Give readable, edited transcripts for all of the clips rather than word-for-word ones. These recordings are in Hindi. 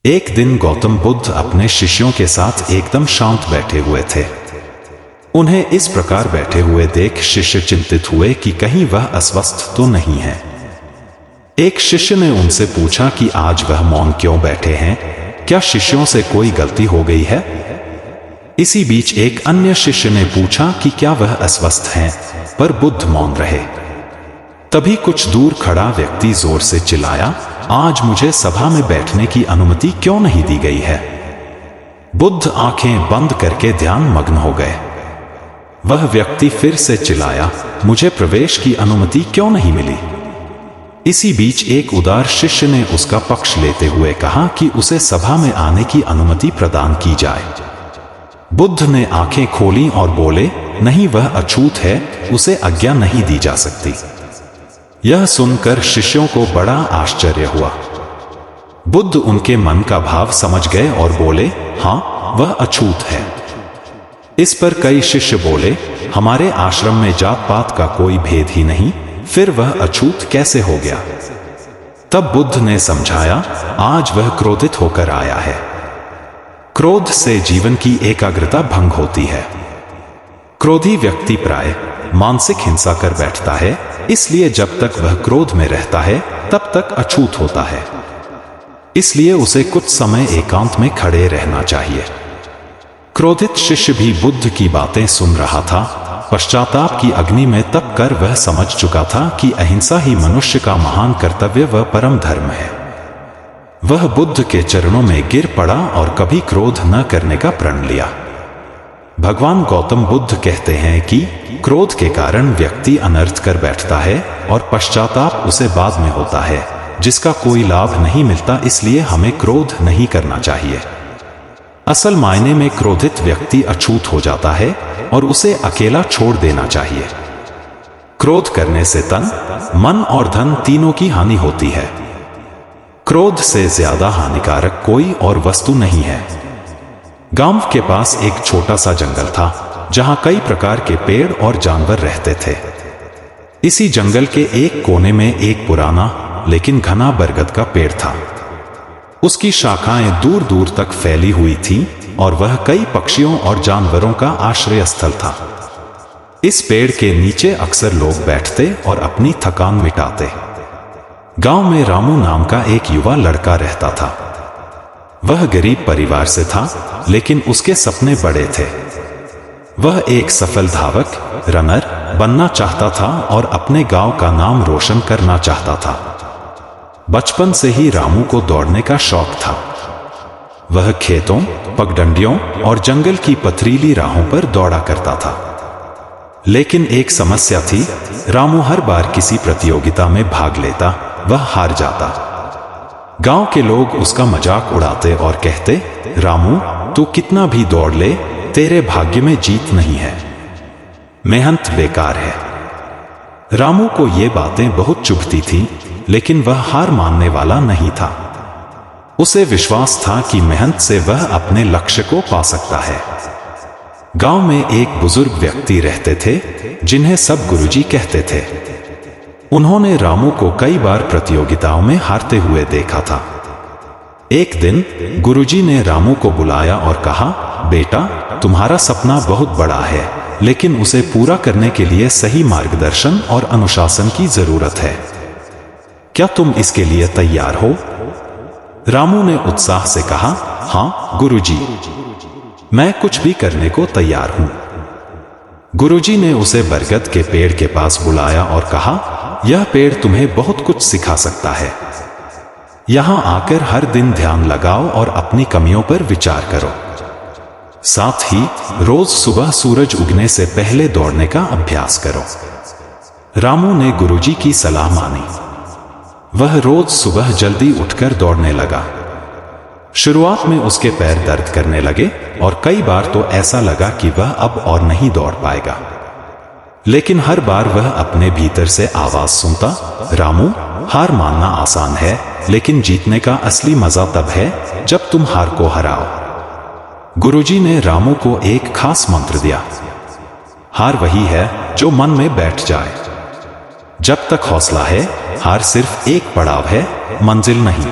एक दिन गौतम बुद्ध अपने शिष्यों के साथ एकदम शांत बैठे हुए थे। उन्हें इस प्रकार बैठे हुए देख शिष्य चिंतित हुए कि कहीं वह अस्वस्थ तो नहीं है। एक शिष्य ने उनसे पूछा कि आज वह मौन क्यों बैठे हैं, क्या शिष्यों से कोई गलती हो गई है? इसी बीच एक अन्य शिष्य ने पूछा कि क्या वह अस्वस्थ हैं, पर बुद्ध मौन रहे। तभी कुछ दूर खड़ा व्यक्ति जोर से चिल्लाया, आज मुझे सभा में बैठने की अनुमति क्यों नहीं दी गई है? बुद्ध आंखें बंद करके ध्यान मग्न हो गए। वह व्यक्ति फिर से चिल्लाया, मुझे प्रवेश की अनुमति क्यों नहीं मिली? इसी बीच एक उदार शिष्य ने उसका पक्ष लेते हुए कहा कि उसे सभा में आने की अनुमति प्रदान की जाए। बुद्ध ने आंखें खोली और बोले, नहीं, वह अछूत है, उसे आज्ञा नहीं दी जा सकती। यह सुनकर शिष्यों को बड़ा आश्चर्य हुआ। बुद्ध उनके मन का भाव समझ गए और बोले, हाँ, वह अछूत है। इस पर कई शिष्य बोले, हमारे आश्रम में जात पात का कोई भेद ही नहीं, फिर वह अछूत कैसे हो गया? तब बुद्ध ने समझाया, आज वह क्रोधित होकर आया है। क्रोध से जीवन की एकाग्रता भंग होती है। क्रोधी व्यक्ति प्राय मानसिक हिंसा कर बैठता है, इसलिए जब तक वह क्रोध में रहता है तब तक अछूत होता है। इसलिए उसे कुछ समय एकांत में खड़े रहना चाहिए। क्रोधित शिष्य भी बुद्ध की बातें सुन रहा था। पश्चाताप की अग्नि में तप कर वह समझ चुका था कि अहिंसा ही मनुष्य का महान कर्तव्य व परम धर्म है। वह बुद्ध के चरणों में गिर पड़ा और कभी क्रोध न करने का प्रण लिया। भगवान गौतम बुद्ध कहते हैं कि क्रोध के कारण व्यक्ति अनर्थ कर बैठता है और पश्चाताप उसे बाद में होता है, जिसका कोई लाभ नहीं मिलता। इसलिए हमें क्रोध नहीं करना चाहिए। असल मायने में क्रोधित व्यक्ति अछूत हो जाता है और उसे अकेला छोड़ देना चाहिए। क्रोध करने से तन, मन और धन तीनों की हानि होती है। क्रोध से ज्यादा हानिकारक कोई और वस्तु नहीं है। गांव के पास एक छोटा सा जंगल था, जहां कई प्रकार के पेड़ और जानवर रहते थे। इसी जंगल के एक कोने में एक पुराना लेकिन घना बरगद का पेड़ था। उसकी शाखाएं दूर दूर तक फैली हुई थीं और वह कई पक्षियों और जानवरों का आश्रय स्थल था। इस पेड़ के नीचे अक्सर लोग बैठते और अपनी थकान मिटाते। गांव में रामू नाम का एक युवा लड़का रहता था। वह गरीब परिवार से था, लेकिन उसके सपने बड़े थे। वह एक सफल धावक, रनर बनना चाहता था और अपने गांव का नाम रोशन करना चाहता था। बचपन से ही रामू को दौड़ने का शौक था। वह खेतों, पगडंडियों और जंगल की पथरीली राहों पर दौड़ा करता था। लेकिन एक समस्या थी, रामू हर बार किसी प्रतियोगिता में भाग लेता, वह हार जाता। गांव के लोग उसका मजाक उड़ाते और कहते, रामू, तू कितना भी दौड़ ले, तेरे भाग्य में जीत नहीं है, मेहनत बेकार है। रामू को ये बातें बहुत चुभती थीं, लेकिन वह हार मानने वाला नहीं था। उसे विश्वास था कि मेहनत से वह अपने लक्ष्य को पा सकता है। गांव में एक बुजुर्ग व्यक्ति रहते थे, जिन्हें सब गुरुजी कहते थे। उन्होंने रामू को कई बार प्रतियोगिताओं में हारते हुए देखा था। एक दिन गुरुजी ने रामू को बुलाया और कहा, बेटा, तुम्हारा सपना बहुत बड़ा है, लेकिन उसे पूरा करने के लिए सही मार्गदर्शन और अनुशासन की जरूरत है। क्या तुम इसके लिए तैयार हो? रामू ने उत्साह से कहा, हाँ गुरुजी, मैं कुछ भी करने को तैयार हूं। गुरुजी ने उसे बरगद के पेड़ के पास बुलाया और कहा, यह पेड़ तुम्हें बहुत कुछ सिखा सकता है। यहां आकर हर दिन ध्यान लगाओ और अपनी कमियों पर विचार करो। साथ ही रोज सुबह सूरज उगने से पहले दौड़ने का अभ्यास करो। रामू ने गुरुजी की सलाह मानी। वह रोज सुबह जल्दी उठकर दौड़ने लगा। शुरुआत में उसके पैर दर्द करने लगे और कई बार तो ऐसा लगा कि वह अब और नहीं दौड़ पाएगा। लेकिन हर बार वह अपने भीतर से आवाज सुनता, रामू, हार मानना आसान है, लेकिन जीतने का असली मजा तब है जब तुम हार को हराओ। गुरुजी ने रामू को एक खास मंत्र दिया। हार वही है जो मन में बैठ जाए। जब तक हौसला है, हार सिर्फ एक पड़ाव है, मंजिल नहीं।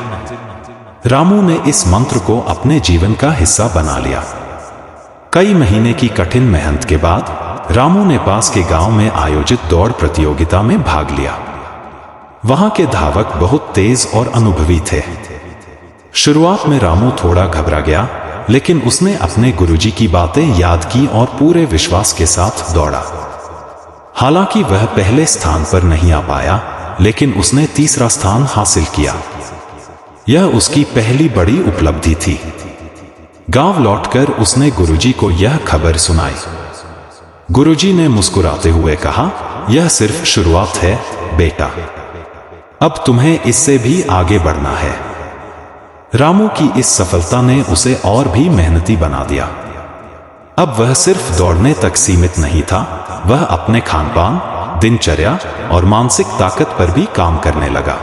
रामू ने इस मंत्र को अपने जीवन का हिस्सा बना लिया। कई महीने की कठिन मेहनत के बाद रामू ने पास के गांव में आयोजित दौड़ प्रतियोगिता में भाग लिया। वहां के धावक बहुत तेज और अनुभवी थे। शुरुआत में रामू थोड़ा घबरा गया, लेकिन उसने अपने गुरुजी की बातें याद की और पूरे विश्वास के साथ दौड़ा। हालांकि वह पहले स्थान पर नहीं आ पाया, लेकिन उसने तीसरा स्थान हासिल किया। यह उसकी पहली बड़ी उपलब्धि थी। गांव लौटकर उसने गुरुजी को यह खबर सुनाई। गुरुजी ने मुस्कुराते हुए कहा, यह सिर्फ शुरुआत है बेटा, अब तुम्हें इससे भी आगे बढ़ना है। रामू की इस सफलता ने उसे और भी मेहनती बना दिया। अब वह सिर्फ दौड़ने तक सीमित नहीं था, वह अपने खानपान, दिनचर्या और मानसिक ताकत पर भी काम करने लगा।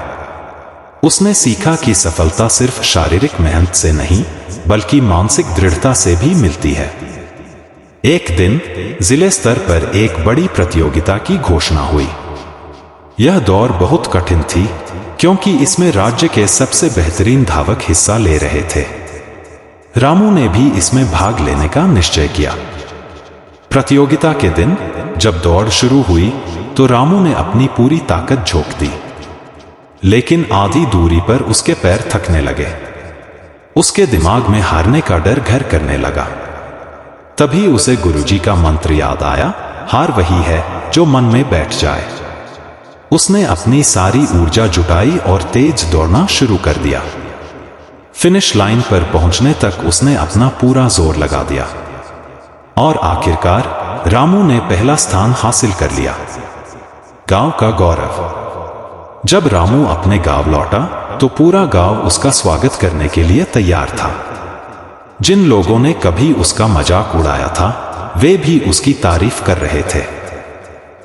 उसने सीखा कि सफलता सिर्फ शारीरिक मेहनत से नहीं, बल्कि मानसिक दृढ़ता से भी मिलती है। एक दिन जिले स्तर पर एक बड़ी प्रतियोगिता की घोषणा हुई। यह दौड़ बहुत कठिन थी, क्योंकि इसमें राज्य के सबसे बेहतरीन धावक हिस्सा ले रहे थे। रामू ने भी इसमें भाग लेने का निश्चय किया। प्रतियोगिता के दिन जब दौड़ शुरू हुई तो रामू ने अपनी पूरी ताकत झोंक दी, लेकिन आधी दूरी पर उसके पैर थकने लगे। उसके दिमाग में हारने का डर घर करने लगा। तभी उसे गुरुजी का मंत्र याद आया, हार वही है जो मन में बैठ जाए। उसने अपनी सारी ऊर्जा जुटाई और तेज दौड़ना शुरू कर दिया। फिनिश लाइन पर पहुंचने तक उसने अपना पूरा जोर लगा दिया और आखिरकार रामू ने पहला स्थान हासिल कर लिया। गांव का गौरव। जब रामू अपने गांव लौटा तो पूरा गांव उसका स्वागत करने के लिए तैयार था। जिन लोगों ने कभी उसका मजाक उड़ाया था, वे भी उसकी तारीफ कर रहे थे।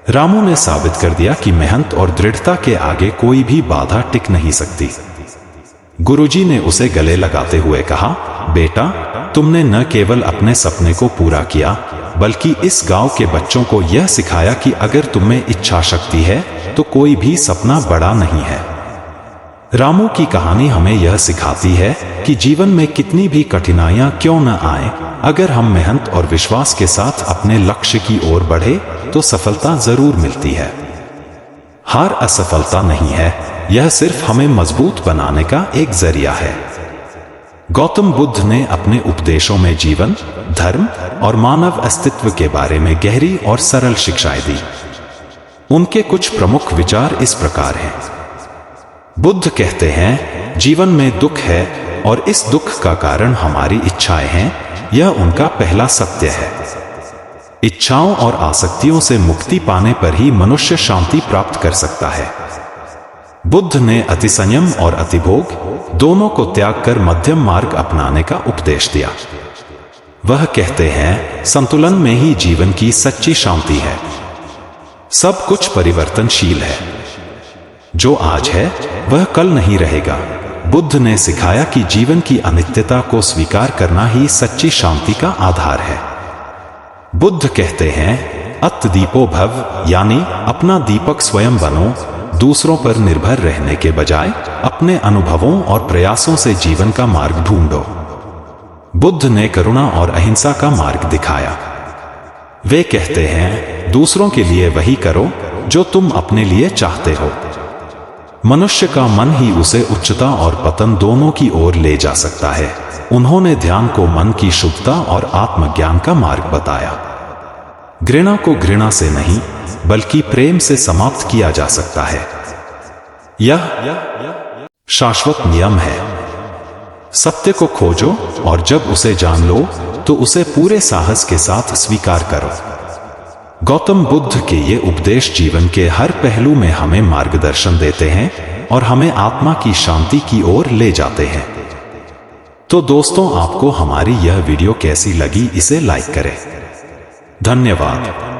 रामू ने साबित कर दिया कि मेहनत और दृढ़ता के आगे कोई भी बाधा टिक नहीं सकती। गुरुजी ने उसे गले लगाते हुए कहा, बेटा, तुमने न केवल अपने सपने को पूरा किया, बल्कि इस गांव के बच्चों को यह सिखाया कि अगर तुम्हें इच्छा शक्ति है तो कोई भी सपना बड़ा नहीं है। रामू की कहानी हमें यह सिखाती है कि जीवन में कितनी भी कठिनाइयां क्यों न आए, अगर हम मेहनत और विश्वास के साथ अपने लक्ष्य की ओर बढ़े तो सफलता जरूर मिलती है। हार असफलता नहीं है, यह सिर्फ हमें मजबूत बनाने का एक जरिया है। गौतम बुद्ध ने अपने उपदेशों में जीवन, धर्म और मानव अस्तित्व के बारे में गहरी और सरल शिक्षाएं दी। उनके कुछ प्रमुख विचार इस प्रकार हैं। बुद्ध कहते हैं, जीवन में दुख है और इस दुख का कारण हमारी इच्छाएं हैं, यह उनका पहला सत्य है। इच्छाओं और आसक्तियों से मुक्ति पाने पर ही मनुष्य शांति प्राप्त कर सकता है। बुद्ध ने अतिसंयम और अतिभोग दोनों को त्याग कर मध्यम मार्ग अपनाने का उपदेश दिया। वह कहते हैं, संतुलन में ही जीवन की सच्ची शांति है। सब कुछ परिवर्तनशील है, जो आज है वह कल नहीं रहेगा। बुद्ध ने सिखाया कि जीवन की अनित्यता को स्वीकार करना ही सच्ची शांति का आधार है। बुद्ध कहते हैं, अत दीपो भव, यानी अपना दीपक स्वयं बनो, दूसरों पर निर्भर रहने के बजाय अपने अनुभवों और प्रयासों से जीवन का मार्ग ढूंढो। बुद्ध ने करुणा और अहिंसा का मार्ग दिखाया। वे कहते हैं, दूसरों के लिए वही करो जो तुम अपने लिए चाहते हो। मनुष्य का मन ही उसे उच्चता और पतन दोनों की ओर ले जा सकता है। उन्होंने ध्यान को मन की शुद्धता और आत्मज्ञान का मार्ग बताया। घृणा को घृणा से नहीं, बल्कि प्रेम से समाप्त किया जा सकता है। यह शाश्वत नियम है। सत्य को खोजो और जब उसे जान लो तो उसे पूरे साहस के साथ स्वीकार करो। गौतम बुद्ध के ये उपदेश जीवन के हर पहलू में हमें मार्गदर्शन देते हैं और हमें आत्मा की शांति की ओर ले जाते हैं। तो दोस्तों, आपको हमारी यह वीडियो कैसी लगी, इसे लाइक करें। धन्यवाद।